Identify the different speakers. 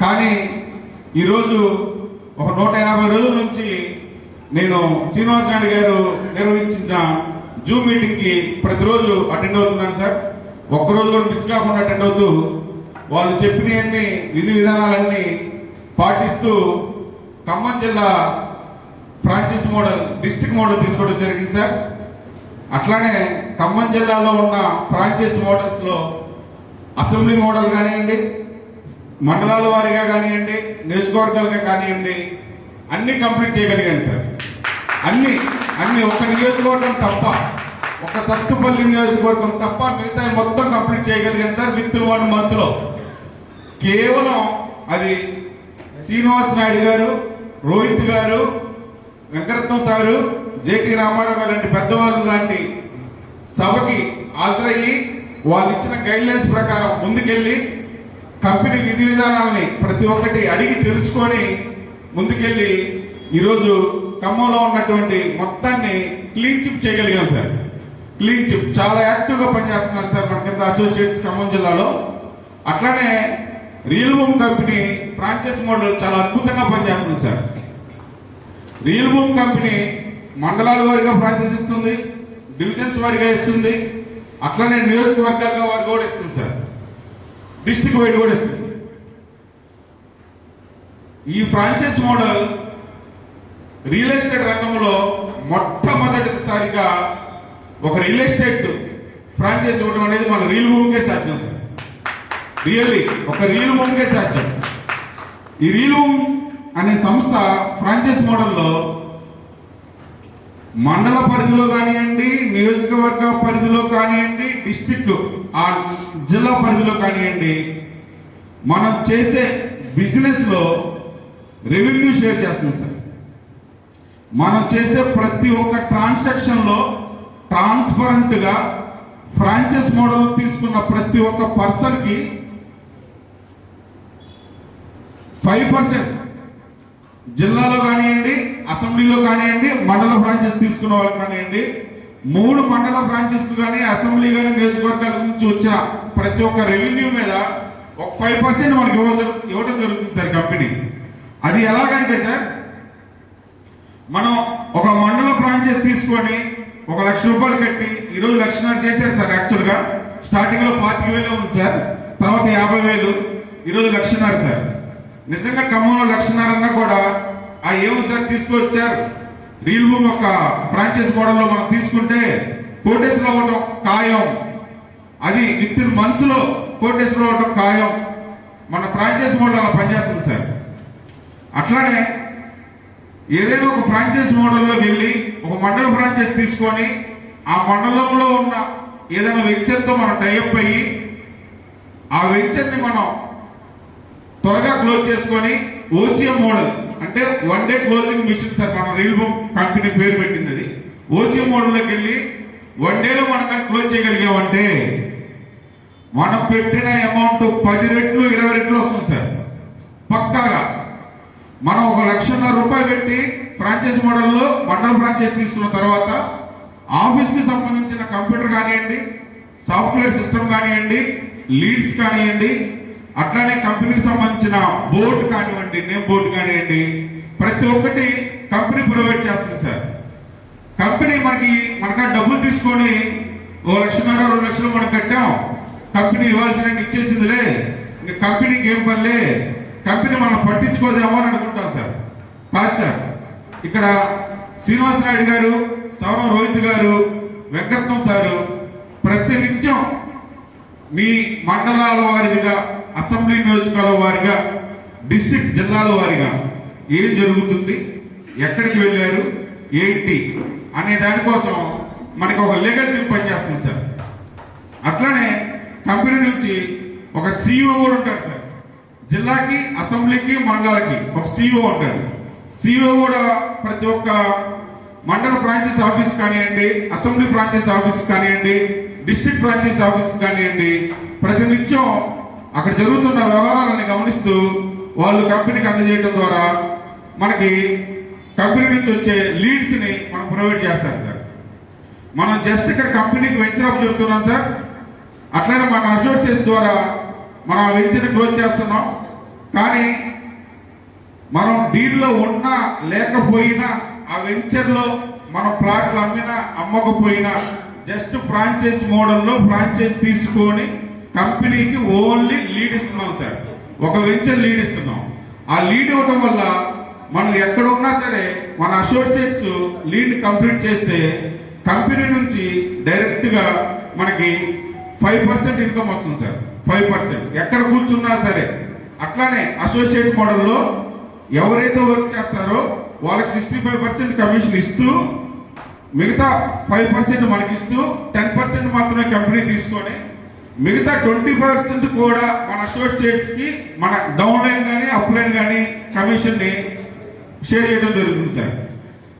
Speaker 1: కానీ ఈరోజు ఒక 150 రోజుల నుంచి నేను శ్రీనివాస్ నాయుడు గారు నిర్వహించిన జూమ్ మీటింగ్కి ప్రతిరోజు అటెండ్ అవుతున్నాను సార్. ఒక్కరోజు కూడా మిస్ కాకుండా అటెండ్ అవుతూ వాళ్ళు చెప్పినవన్నీ విధి విధానాలన్నీ పాటిస్తూ ఖమ్మం జిల్లా ఫ్రాంచైజ్ మోడల్ డిస్ట్రిక్ట్ మోడల్ తీసుకోవడం జరిగింది సార్. అట్లానే ఖమ్మం జిల్లాలో ఉన్న ఫ్రాంచైజ్ మోడల్స్లో అసెంబ్లీ మోడల్ కానివ్వండి, మండలాల వారీగా కానివ్వండి, నియోజకవర్గాలుగా కానివ్వండి, అన్నీ కంప్లీట్ చేయగలిగాను సార్. అన్ని ఒక నియోజకవర్గం తప్ప, ఒక సత్తుపల్లి నియోజకవర్గం తప్ప మిగతా మొత్తం కంప్లీట్ చేయగలిగాను సార్ విత్ 1 monthలో. కేవలం అది శ్రీనివాస్ నాయుడు గారు, రోహిత్ గారు, వెంకరత్నం సారు, జేటీ రామారావు లాంటి పెద్దవాళ్ళు లాంటి సభకి హాజరయ్యి వాళ్ళు ఇచ్చిన గైడ్లైన్స్ ప్రకారం ముందుకెళ్ళి కంపెనీ విధి విధానాలని ప్రతి ఒక్కటి అడిగి తెలుసుకొని ముందుకెళ్ళి ఈరోజు ఖమ్మంలో ఉన్నటువంటి మొత్తాన్ని క్లీన్ చిప్ చేయగలిగాం సార్. క్లీన్ చిప్ చాలా యాక్టివ్గా పనిచేస్తున్నారు సార్ మన కింద అసోసియేట్స్ ఖమ్మం జిల్లాలో. అట్లానే real boom company franchise model చాలా అద్భుతంగా పనిచేస్తుంది సార్. రియల్ భూమ్ కంపెనీ మండలాల వారిగా ఫ్రాంచైజ్ ఇస్తుంది, డివిజన్స్ వారిగా ఇస్తుంది, అట్లానే నియోజకవర్గాలుగా వారు కూడా ఇస్తుంది సార్, డిస్ట్రిక్ట్ వైడ్ కూడా ఇస్తుంది. ఈ ఫ్రాంచైజ్ మోడల్ రియల్ ఎస్టేట్ రంగంలో మొట్టమొదటిసారిగా ఒక రియల్ ఎస్టేట్ ఫ్రాంచైజ్ ఇవ్వడం అనేది మన రియల్ భూమికే సాధ్యం సార్. రియల్లీ ఒక రియల్ భూమికే సాధ్యం. ఈ రియల్ భూమ్ అనే సంస్థ ఫ్రాంచైజ్ మోడల్లో మండల పరిధిలో కానివ్వండి, నియోజకవర్గ పరిధిలో కానివ్వండి, డిస్ట్రిక్ట్ ఆ జిల్లా పరిధిలో కానివ్వండి, మనం చేసే బిజినెస్లో రెవెన్యూ షేర్ చేస్తుంది సార్. మనం చేసే ప్రతి ఒక్క ట్రాన్సాక్షన్లో ట్రాన్స్పరెంట్గా ఫ్రాంచైజ్ మోడల్ తీసుకున్న ప్రతి ఒక్క పర్సన్కి 5% జిల్లాలో కానివ్వండి, అసెంబ్లీలో కానివ్వండి, మండల ఫ్రాంచైజ్ తీసుకున్న వాళ్ళు కానివ్వండి, 3 మండల ఫ్రాంచైజ్ కానీ అసెంబ్లీ కానీ నియోజకవర్గాల నుంచి వచ్చిన ప్రతి ఒక్క రెవెన్యూ మీద ఒక 5% మనకి ఇవ్వడం జరుగుతుంది సార్ కంపెనీ. అది ఎలాగంటే సార్, మనం ఒక మండల ఫ్రాంచైజ్ తీసుకొని 1 లక్ష రూపాయలు కట్టి ఈరోజు 1,50,000 చేశారు సార్. యాక్చువల్గా స్టార్టింగ్లో 25,000 ఉంది సార్, తర్వాత 50,000, ఈరోజు 1,50,000 సార్. నిజంగా ఖమ్మంలో 1,50,000 అన్నా కూడా ఏమో సార్ తీసుకోవచ్చు సార్. రియల్ భూమి ఒక ఫ్రాంచైజ్ మోడల్లో మనం తీసుకుంటే కోటేశ్వర అవ్వడం ఖాయం, అది విత్ ఇన్ మంత్స్లో కోటేశ్వర అవ్వడం ఖాయం. మన ఫ్రాంచైజ్ మోడల్ అలా పనిచేస్తుంది సార్. అట్లానే ఏదైనా ఒక ఫ్రాంచైజ్ మోడల్లో వెళ్ళి ఒక మండల ఫ్రాంచైజ్ తీసుకొని ఆ మండలంలో ఉన్న ఏదైనా వెంచర్తో మనం టైఅప్ అయ్యి ఆ వెంచర్ని మనం త్వరగా క్లోజ్ చేసుకొని ఓసీఎం మోడల్ అంటే 1 day క్లోజింగ్ మిషన్ సార్. మనం రియల్ భూమ్ కంపెనీ పేరు పెట్టింది అది. ఓసీఎం మోడల్లోకి వెళ్ళి 1 dayలో మనం క్లోజ్ చేయగలిగామంటే మనం పెట్టిన అమౌంట్ 10 రెట్లు 20 రెట్లు వస్తుంది సార్ పక్కాగా. మనం 1,50,000 రూపాయలు పెట్టి ఫ్రాంచైజ్ మోడల్లో మండల ఫ్రాంచైజ్ తీసుకున్న తర్వాత ఆఫీస్కి సంబంధించిన కంప్యూటర్ కానివ్వండి, సాఫ్ట్వేర్ సిస్టమ్ కానివ్వండి, లీడ్స్ కానివ్వండి, అట్లానే కంపెనీకి సంబంధించిన బోర్డు కానివ్వండి, నేమ్ బోర్డు కానివ్వండి, ప్రతి ఒక్కటి కంపెనీ ప్రొవైడ్ చేస్తుంది సార్. కంపెనీ మనకు డబ్బులు తీసుకొని 1,00,000 2 లక్షలు మనం కట్టాం, కంపెనీ ఇవ్వాల్సిన ఇచ్చేసిందిలే, ఇంకా కంపెనీకి ఏం పనిలే, కంపెనీ మనం పట్టించుకోదేమో అని అనుకుంటాం సార్. కాదు సార్, ఇక్కడ శ్రీనివాస్ నాయుడు గారు, సౌరం రోహిత్ గారు, వెంకరత్నం సారు ప్రతి నిత్యం మీ మండలాల వారీగా, అసెంబ్లీ నియోజకాల వారీగా, డిస్ట్రిక్ట్ జిల్లాల వారీగా ఏం జరుగుతుంది, ఎక్కడికి వెళ్ళారు, ఏంటి అనే దానికోసం మనకి ఒక లీగల్ టీం పనిచేస్తుంది సార్. అట్లానే కంపెనీ నుంచి ఒక CEO కూడా ఉంటాడు సార్. జిల్లాకి, అసెంబ్లీకి, మండలాలకి ఒక CEO ఉంటాడు. CEO కూడా ప్రతి ఒక్క మండల ఫ్రాంచైజ్ ఆఫీస్ కానివ్వండి, అసెంబ్లీ ఫ్రాంచైజ్ ఆఫీస్ కానివ్వండి, డిస్ట్రిక్ట్ ఫ్రాంచైజ్ ఆఫీస్ కానివ్వండి, ప్రతి నిత్యం అక్కడ జరుగుతున్న వ్యవహారాలను గమనిస్తూ వాళ్ళు కంపెనీకి అందజేయడం ద్వారా మనకి కంపెనీ నుంచి వచ్చే లీడ్స్ని మనం ప్రొవైడ్ చేస్తారు సార్. మనం జస్ట్ ఇక్కడ కంపెనీకి వెంచర్ అప్ చెబుతున్నాం సార్. అట్లనే మన అసోసియేట్స్ ద్వారా మనం వెంచర్ని క్లోజ్ చేస్తున్నాం. కానీ మనం డీల్లో ఉన్నా లేకపోయినా ఆ వెంచర్లో మన ప్లాట్లు అమ్మినా అమ్మకపోయినా జస్ట్ ఫ్రాంచైజ్ మోడల్లో ఫ్రాంచైజ్ తీసుకొని కంపెనీకి ఓన్లీ లీడ్ ఇస్తున్నాం సార్. ఒక వెంచర్ లీడ్ ఇస్తున్నాం. ఆ లీడ్ ఇవ్వడం వల్ల మనం ఎక్కడ ఉన్నా సరే మన అసోసియేట్స్ లీడ్ కంప్లీట్ చేస్తే కంపెనీ నుంచి డైరెక్ట్గా మనకి 5% ఇన్కమ్ వస్తుంది సార్. 5% ఎక్కడ కూర్చున్నా సరే. అట్లానే అసోసియేట్ మోడల్లో ఎవరైతే వర్క్ చేస్తారో వాళ్ళకి 65% కమిషన్ ఇస్తూ మిగతా 5% మనకి ఇస్తూ 10% మాత్రమే కంపెనీ తీసుకొని మిగతా 20% కూడా మన అసోసియేట్స్ కి మన డౌన్ లైన్ కానీ అప్ లైన్ కానీ కమిషన్ ని షేర్ చేయడం జరుగుతుంది సార్.